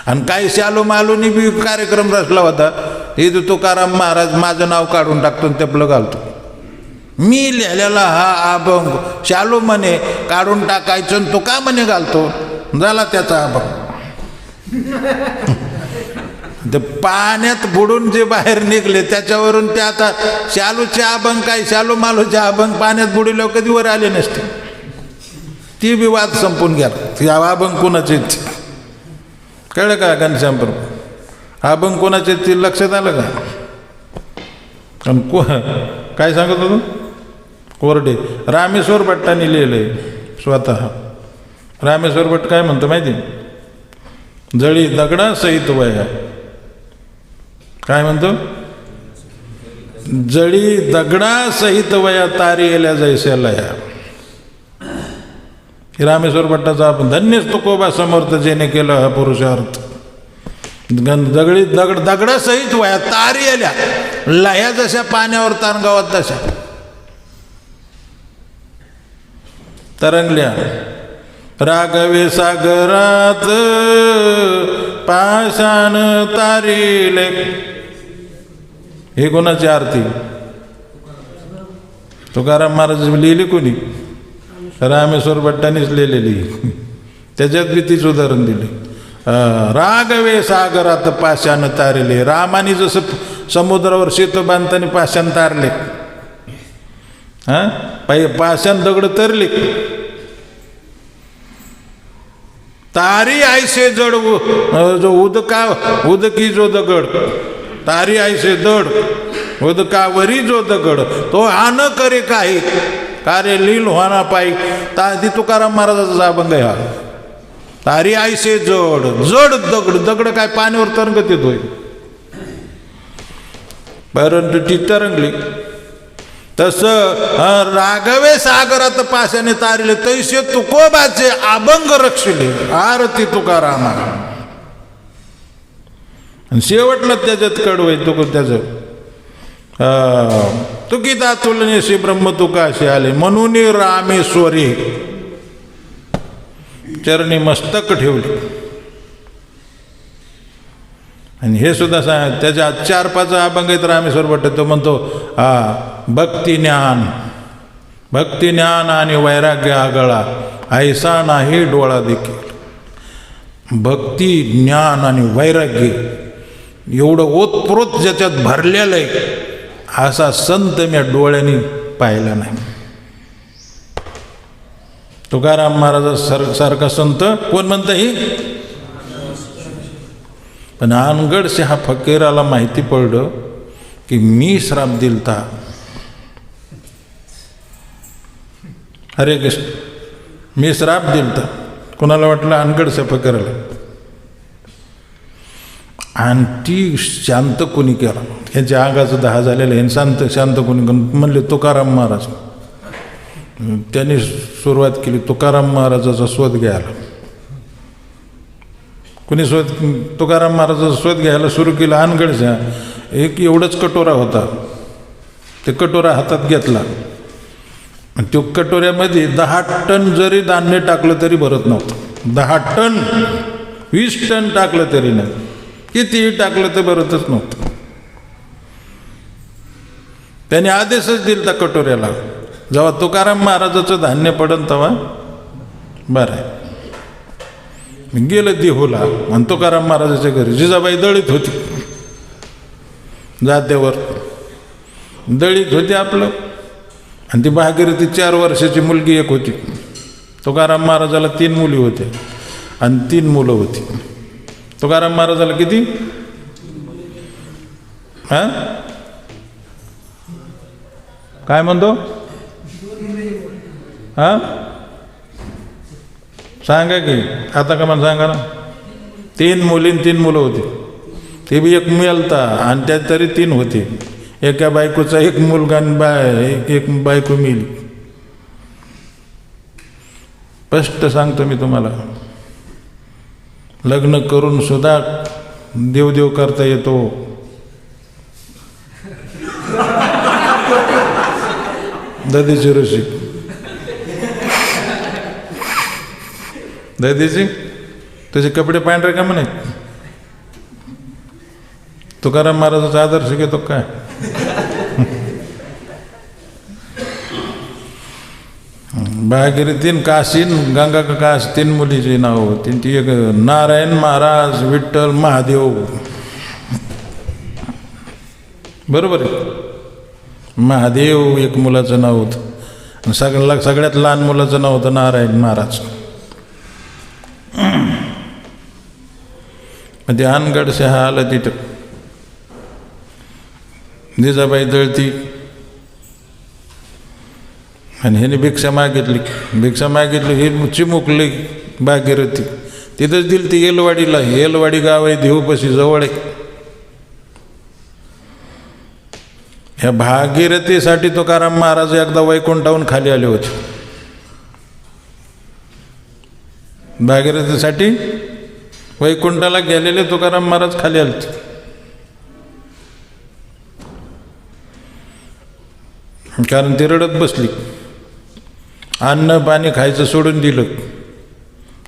आणि काही शालू मालूनी बी कार्यक्रम रचला होता, हे तुकाराम महाराज माझं नाव काढून टाकतो आणि तेपलं घालतो. मी लिहिलेला हा अभंग शालू म्हणे काढून टाकायचं आणि तो का म्हणे घालतो, झाला त्याचा अभंग. ते पाण्यात बुडून जे बाहेर निघले त्याच्यावरून ते आता शालूचे अभंग काय, शालू मालूचे अभंग पाण्यात बुडल्यावर कधी वर आले नसते. ती बी वाद संपून गेला. ती अभंग कोणाचे कळलं का घनश्याम प्रभू, अभंग कोणाचे ते लक्षात आलं का. आणि काय सांगत होतो, कोरडे रामेश्वर भट्टांनी लिहिलंय स्वतः. रामेश्वर भट्ट काय म्हणतो माहिती, जळी दगडा सहित वया. काय म्हणतो, जळी दगडा सहित वया तारी येल्या जैसेला या. रामेश्वर भट्टाचा आपण धन्यच तुकोबा समर्थ जेने केलं हा पुरुषार्थ. दगडी दगडा सहित वया तारी येल्या, लया जशा पाण्यावर तारंगावात तशा तरंगल्या. राघवे सागरात पाषाण तारिले. हे कोणाची आरती, तुकाराम महाराज लिहिली कोणी, रामेश्वर भट्टांनीच लिहिलेली. त्याच्यात बी तीच उदाहरण दिले. राघवे सागरात पाषाण तारिले, रामाने जसं समुद्रावर शेत बांधताना पाषाण तारले, पाषाण दगड तरले. तारी आयसे जड जो उदकी जो दगड, तारी आयसे जड उदकावरी जो दगड, तो आन करे काही कार्य लील होना पाई. ती तुकाराम महाराजाचा अभंग आहे हा. तारी आयसे जड जड दगड, दगड काय पाण्यावर तरंगत येतोय, परंतु ती तरंगली. तसं राघवे सागरात पाशाने तारिले, तैसे तुकोबाचे अभंग रक्षले आरती तुकारामा. आणि शेवटला त्याच्यात कडवय तुक त्याचं तुकिता तुलनेशी ब्रह्म तुकाशी आले, म्हणून रामेश्वरी चरणी मस्तक ठेवले. आणि हे सुद्धा सांग, त्याच्या 4-5 अभंग आहेत रामेश्वर भट्ट. तो म्हणतो भक्ती ज्ञान आणि वैराग्य आगळा, ऐसा नाही डोळा देखील. भक्ती ज्ञान आणि वैराग्य एवढं ओतप्रोत ज्याच्यात भरलेलं आहे, असा संत मी डोळ्यांनी पाहिला नाही. तुकाराम महाराज सारखा संत कोण म्हणतं ही. पण अनगडसे हा फकीराला माहिती पडलं की मी श्राप दिलता. हरे कृष्ण, मी श्राप दिलता. कोणाला वाटलं, अनगडच्या फकीराला. आणि ती शांत कोणी केला, ह्यांच्या आगाचं 10 झालेलं आहे. शांत कोणी म्हणले तुकाराम महाराज. त्यांनी सुरुवात केली तुकाराम महाराजाचा शोध घ्यायला. कोणी तुकाराम महाराजाचा शोध घ्यायला सुरू केला. अनगडचा एक एवढंच कटोरा होता, ते कटोरा हातात घेतला. तो कटोऱ्यामध्ये 10 टन जरी धान्य टाकलं तरी भरत नव्हतं. 10 टन 20 टन टाकलं तरी नाही, कितीही टाकलं तर भरतच नव्हतं. त्याने आदेशच दिला त्या कटोऱ्याला, जेव्हा तुकाराम महाराजाचं धान्य पडन तेव्हा बरं आहे. गेलं देहूला आणि तुकाराम महाराजाच्या घरी जिजाबाई दळीत होती, जात्यावर दळीत होती आपलं. आणि ती भागीरथी 4 वर्षाची मुलगी एक होती. तुकाराम महाराजाला 3 मुली होत्या. आणि 3 मुलं होती. तुकाराम महाराजाला किती? हां काय म्हणतो? हां सांगा की आता का मला सांगा ना. 3 मुली 3 मुलं होती. ते बी एक मेलता आणि त्यात तरी 3 होते. एका बायकोचा 1 मुलगा आणि एक बायको मेली. स्पष्ट सांगतो मी तुम्हाला, लग्न करून सुद्धा देवदेव करता येतो. दधीची ऋषी दधीची तुझे कपडे पांढरे का म्हणे? तुकाराम महाराजाचा आदर्श घेतो काय? भागीरथी 3 काशीन गंगा का काश 3 मुलीची नाव होती. ती एक नारायण महाराज, विठ्ठल, महादेव. बरोबर आहे. महादेव एक मुलाचं नाव होतं. सगळ्यात लहान मुलाचं नाव होतं नारायण महाराज. ते अनगडसे हा आला तिथं. जिजाबाई दळती आणि ह्याने भिक्षा मागितली. हे चिमुकली भागीरथी. तिथंच दिली ती येलवाडीला. येलवाडी गाव आहे, देऊपाशी जवळ आहे. ह्या भागीरथीसाठी तुकाराम महाराज एकदा वैकुंठाहून खाली आले होते. भागीरथीसाठी वैकुंठाला गेलेले तुकाराम महाराज खाली आले. कारण ती रडत बसली. अन्न पाणी खायचं सोडून दिलं.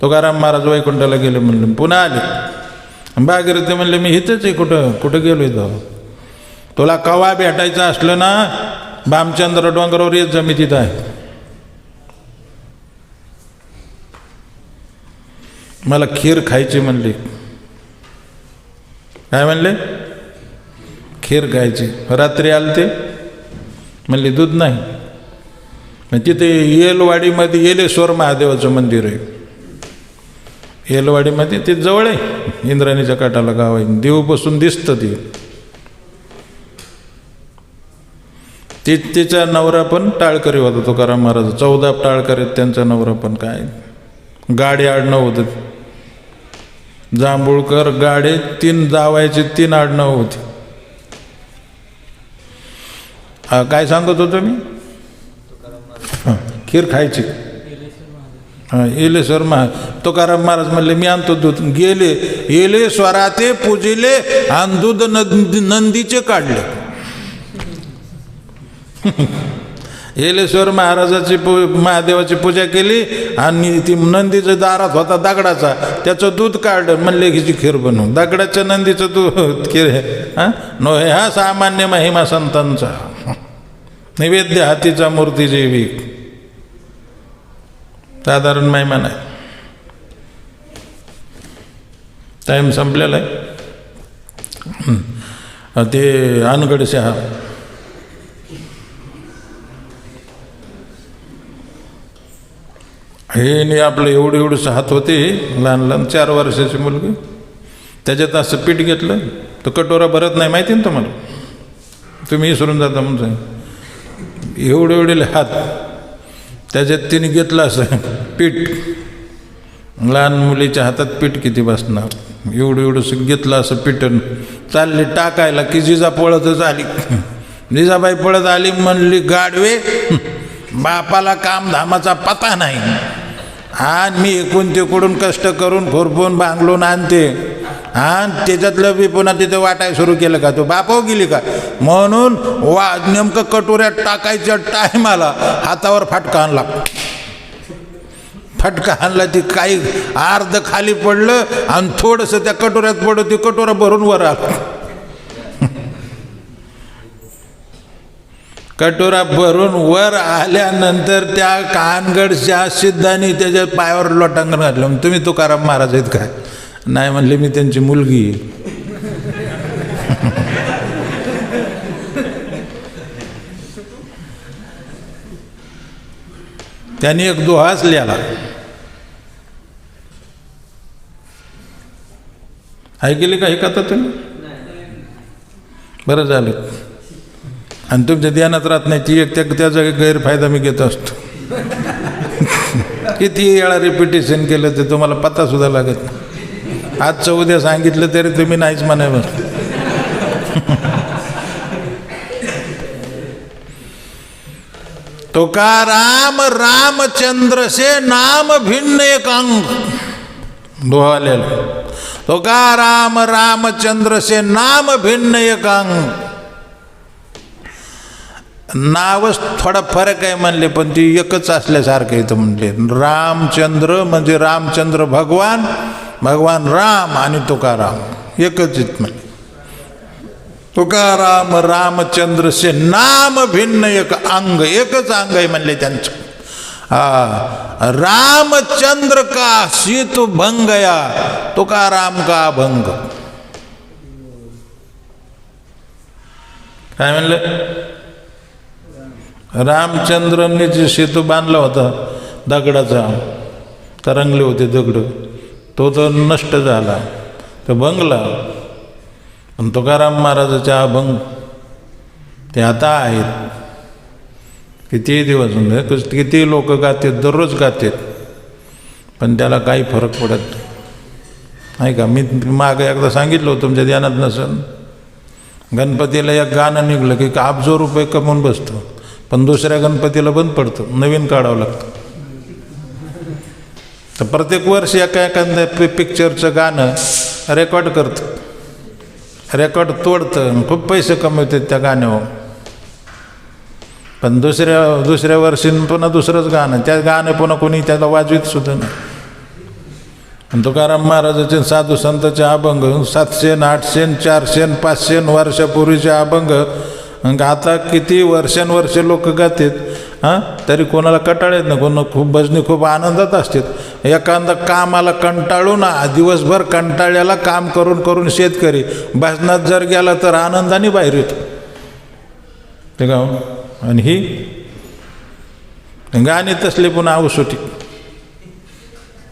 तुकाराम महाराज वैकुंठाला गेले म्हणलं. पुन्हा आले. भागीरथी म्हणले मी इथंच आहे. कुठं गेलो इथं? तुला कवा भेटायचं असलं ना भामचंद्र डोंगरावर येत जा, मी तिथं आहे. मला खीर खायची म्हणली. काय म्हणले? खीर खायची. रात्री आलते म्हणले दूध नाही. मग तिथे येलवाडीमध्ये येलेश्वर महादेवाचं मंदिर आहे. येलवाडीमध्ये ते जवळ आहे, इंद्रायणीच्या काठाला गाव आहे. देवपासून दिसतं तिचा नवरा पण टाळकरी होता तुकाराम महाराज. 14 टाळकरी त्यांचा नवरा पण. काय गाडे आडनाव होतं. जांभूळकर गाडे 3 जावायचे 3 आडनाव होते. काय सांगत होतो मी? खीर खायची. येलेश्वर तुकाराम महाराज म्हणले मी आणतो दूध. गेले येलेश्वराते पूजिले आणि दूध नंदीचे काढले. येलेश्वर महाराजाची महादेवाची पूजा केली आणि ती नंदीच्या दारात होता दगडाचा, त्याचं दूध काढलं. म्हणले हिची खीर बनवून. दगडाच्या नंदीचं दूध खीर नो हे हा सामान्य महिमा संतांचा. नैवेद्य हातीचा मूर्ती जेवी. साधारण महिमा नाही. टाईम संपलेला आहे. ते अनगडशहा हे आपलं एवढं हात होते, लहान 4 वर्षाची मुलगी. त्याच्यात असं पीठ घेतलं तर कटोरा भरत नाही, माहिती ना तुम्हाला. तुम्ही विसरून जाता म्हणून सांग. एवढे हात त्याच्यात तिने घेतलं असं पीठ. लहान मुलीच्या हातात पीठ किती बसणार. एवढं घेतलं असं पिटन चालली टाकायला की जिजा पळतच आली. जिजाबाई पळत आली. म्हणली गाडवे, बापाला कामधामाचा पता नाही. आणि मी एकूण तिकडून कष्ट करून खुरपून बांगलून आणते आणि त्याच्यातलं बी पुन्हा तिथे वाटाय सुरू केलं का? तू बापाव गेली का? म्हणून नेमकं कटोऱ्यात टाकायच्या टायमाला हातावर फटका आणला. ती काही अर्ध खाली पडलं आणि थोडंसं त्या कटोऱ्यात पडलं. ती कटोरा भरून वर आला. कटोरा भरून वर आल्यानंतर त्या कानगडच्या सिद्धांनी त्याच्या पायावर लोटांगण घातलं. तुम्ही तुकाराम महाराज आहेत काय? नाही म्हणले मी त्यांची मुलगी. त्यांनी एक दोहाच लिहिला. ऐकली का ही कथा तुम्ही? बरं झालं. आणि तुमच्या ध्यानात राहत नाही ती एक त्याचा गैरफायदा मी घेत असतो. किती वेळा रिपिटेशन केलं ते तुम्हाला पत्ता सुद्धा लागत नाही. आजचं उद्या सांगितलं तरी तुम्ही नाहीच म्हणावं. तुकाराम रामचंद्र से नाम भिन्न एक अंग दोहालेलं. तुकाराम रामचंद्र से नाम भिन्न एक अंग. नावच थोडा फरक आहे म्हणले पण ती एकच असल्यासारखं इथं म्हणले. रामचंद्र म्हणजे रामचंद्र भगवान, भगवान राम आणि तुकाराम एकच आहेत म्हणले. तुकाराम रामचंद्र से नाम भिन्न एक अंग, एकच अंग आहे म्हणले त्यांचं. रामचंद्र का शीत भंगया, तुकाराम का भंग. काय म्हणले? रामचंद्रांनी जे सेतू बांधला होता दगडाचा, तरंगले होते दगड, तो तर नष्ट झाला, तो भंगला. पण तुकाराम महाराजाचा अभंग ते आता आहेत. किती दिवस किती लोक गातात, दररोज गातात, पण त्याला काही फरक पडत नाही का. मी मागं एकदा सांगितलं होतं, तुमच्या ध्यानात नसेल, गणपतीला एक गाणं निघलं की अब्जो रुपये कमवून बसतं, पण दुसऱ्या गणपतीला बंद पडतं, नवीन काढावं लागतं. तर प्रत्येक वर्षी एखाद्या पिक्चरचं गाणं रेकॉर्ड करतं, रेकॉर्ड तोडतं, खूप पैसे कमवतात त्या गाण्यावर. पण दुसऱ्या वर्षी पुन्हा दुसरंच गाणं, त्या गाणं पुन्हा कोणी त्याला वाजवीत सुद्धा नाही. आणि तुकाराम महाराजाचे साधू संतांचे अभंग 700, 800, 400, 500 वर्षापूर्वीचे अभंग आता किती वर्षानुवर्ष लोक गातात. तरी कोणाला कंटाळ येत नाही, कोण खूप भजनी खूप आनंदात असतात. एखादा कामाला कंटाळून दिवसभर कंटाळ्याला काम करून करून शेतकरी भजनात जर गेला तर आनंदाने बाहेर येतो ते का. आणि ही गाणी तसले पुन्हा आवसोटी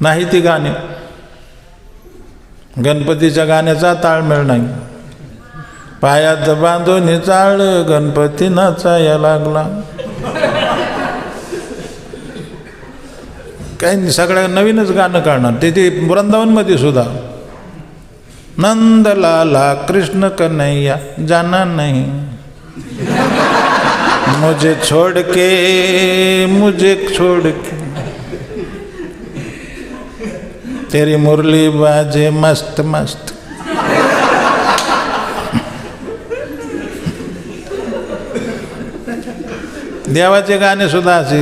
नाही. ती गाणी गणपतीच्या गाण्याचा ताळमेळ नाही. पायात बांधून चाळ गणपती नाचाया लागला. काही सगळ्या नवीनच गाणं काढणार. ते वृंदावनमध्ये सुद्धा नंदलाला कृष्ण कन्हैया जाना नहीं, मुझे छोड़ के तेरी मुरली बाजे मस्त मस्त. देवाचे गाणे सुद्धा असे.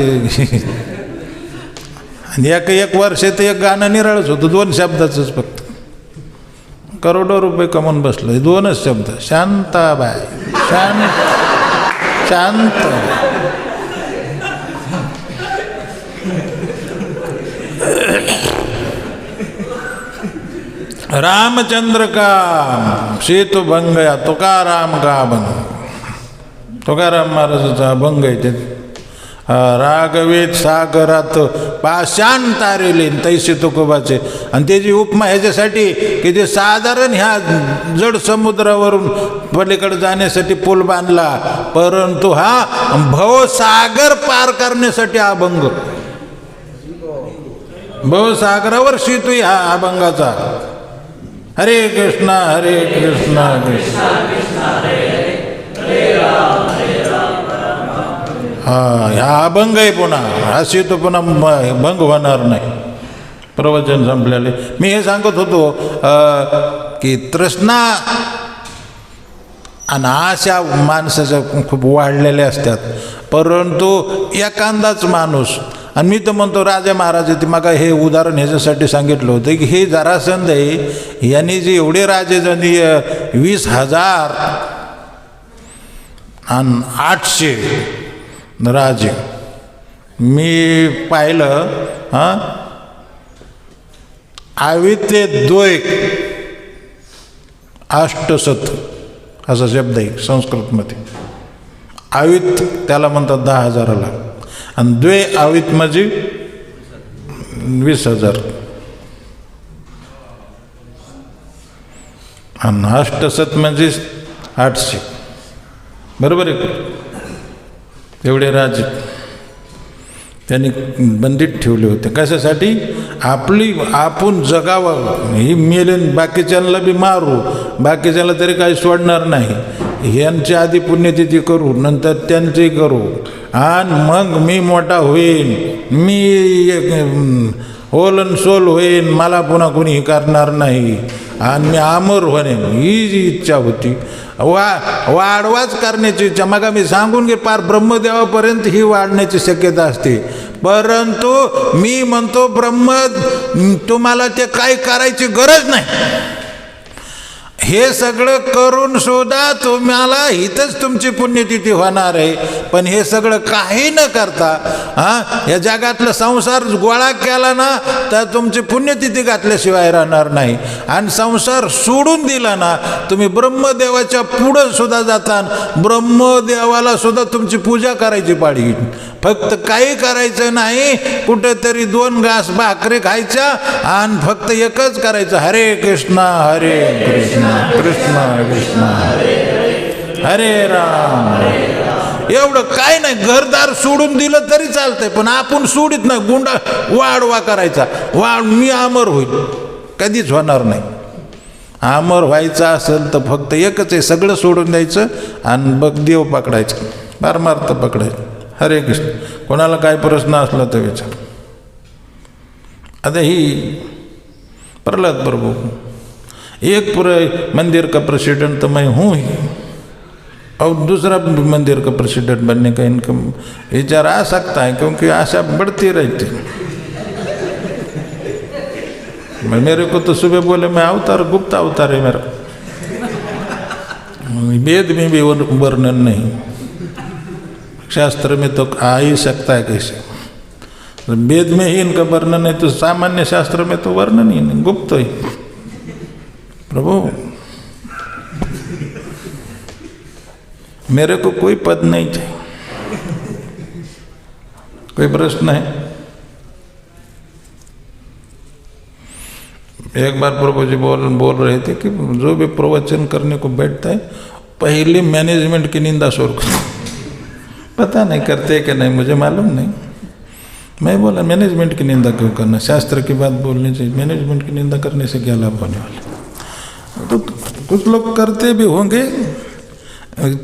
आणि एक वर्ष तर एक गाणं निराळच होतं, 2 शब्दाचंच फक्त. करोडो रुपये कमवून बसलं, 2च शब्द, शांताबाई शांत. रामचंद्र का सेतू भंगया, तुकाराम का भंग. तुकाराम महाराजाचा अभंग आहे ते. रागवेत सागरात पाषाण तारेले तैसे तुकोबाचे. आणि त्याची उपमा ह्याच्यासाठी की ते साधारण ह्या जड समुद्रावरून पलीकडे जाण्यासाठी पूल बांधला, परंतु हा भवसागर पार करण्यासाठी अभंग. भवसागरावर सेतू ह्या अभंगाचा. हरे कृष्णा हरे कृष्णा कृष्णा कृष्णा हरे राम हरे राम. हा अभंग आहे पुन्हा. हा सेतू पुन्हा भंग होणार नाही. प्रवचन संपलेले. मी हे सांगत होतो की तृष्णा आणि आशा माणसाच्या खूप वाढलेल्या असतात, परंतु एखादाच माणूस. आणि मी तर म्हणतो राजा महाराज, ते मग हे उदाहरण ह्याच्यासाठी सांगितलं होतं की हे जरासंध आहे, यांनी जे एवढे राजे जणी 20,000 आणि 800 राजे मी पाहिलं. आवित्य द्वैक अष्टसत असा शब्द आहे संस्कृतमध्ये. आवित त्याला म्हणतात 10,000ला, आणि द्वे आवित म्हणजे 20,000. आणि अष्टसत म्हणजे 800, बरोबर आहे. एवढे राजे त्यांनी बंदीत ठेवले होते. कशासाठी? आपण जगावं. ही मेलेन बाकीच्यांना बी मारू, बाकीच्याला तरी काही सोडणार नाही. यांची आधी पुण्यतिथी करू, नंतर त्यांची करू, आणि मग मी मोठा होईन, मी होलन सोल होईन, मला पुन्हा कोणी हे करणार नाही, आणि मी अमर होईन. ही जी इच्छा होती, वाढवाच करण्याची इच्छा. मग मी सांगून घे, पार ब्रह्मदेवापर्यंत ही वाढण्याची शक्यता असते. परंतु मी म्हणतो तुम्हाला ते काही करायची गरज नाही. हे सगळं करून सुद्धा तुम्हाला इथंच तुमची पुण्यतिथी होणार आहे. पण हे सगळं काही न करता या जगातला संसार गोळा केला ना तर तुमची पुण्यतिथी घातल्याशिवाय राहणार नाही. आणि संसार सोडून दिला ना, तुम्ही ब्रह्मदेवाच्या पुढं सुद्धा जाता, ब्रह्मदेवाला सुद्धा तुमची पूजा करायची पाळी. फक्त काही करायचं नाही, कुठेतरी 2 घास भाकरी खायच्या आणि फक्त एकच करायचं, हरे कृष्ण हरे कृष्ण कृष्ण कृष्ण हरे राम. एवढं काय नाही. घरदार सोडून दिलं तरी चालतंय, पण आपण सोडित नाही. गुंडा वाढवा करायचा, मी अमर होईल, कधीच होणार नाही. अमर व्हायचं असेल तर फक्त एकच आहे, सगळं सोडून द्यायचं आणि बघ देव पकडायचं, परमार्थ पकडायचं. हरे कृष्ण. कोणाला काय प्रश्न असला तर विचार. आता ही प्रहलाद प्रभु, एक पूरे मंदिर का प्रेसिडेंट तो मैं हूँ ही, और दूसरा मंदिर का प्रेसिडेंट बनने का इनका विचार आ सकता है, क्योंकि आशा बढ़ती रहती. मेरे को तो सुबह बोले मैं अवतार, गुप्त अवतार है मेरा, वेद में भी वर्णन नहीं, शास्त्र में तो आ ही सकता है कैसे. वेद में ही इनका वर्णन है तो सामान्य शास्त्र में तो वर्णन ही नहीं, गुप्त ही. प्रभु मेरे को कोई पद नहीं चाहिए. कोई प्रश्न है? एक बार प्रभु जी बोल रहे थे कि जो भी प्रवचन करने को बैठता है पहले मैनेजमेंट की निंदा शुरू करता. पता नहीं करते कि नहीं, मुझे मालूम नहीं. मैं बोला मैनेजमेंट की निंदा क्यों करना, शास्त्र की बात बोलनी चाहिए. मैनेजमेंट की निंदा करने से क्या लाभ होने वाला. तो कुछ लोग करते भी होंगे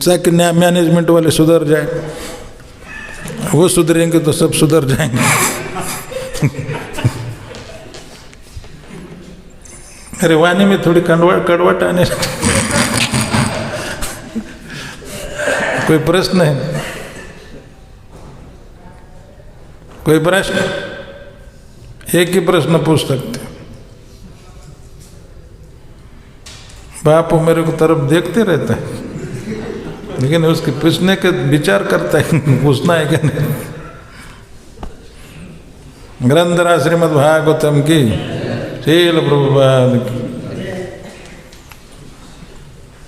ताकि मैनेजमेंट वाले सुधर जाए. वो सुधरेंगे तो सब सुधर जाएंगे. अरे वाणी में थोड़ी कड़वाट आने. कोई प्रश्न है? कोई प्रश्न? एक ही प्रश्न पूछ सकते. बाप मेरे को तरफ देखते रहता है, लेकिन उसके पूछने के विचार करता है पूछना है क्या नहीं. ग्रंथरा श्रीमद् भागवतम की शील प्रभुपाद की.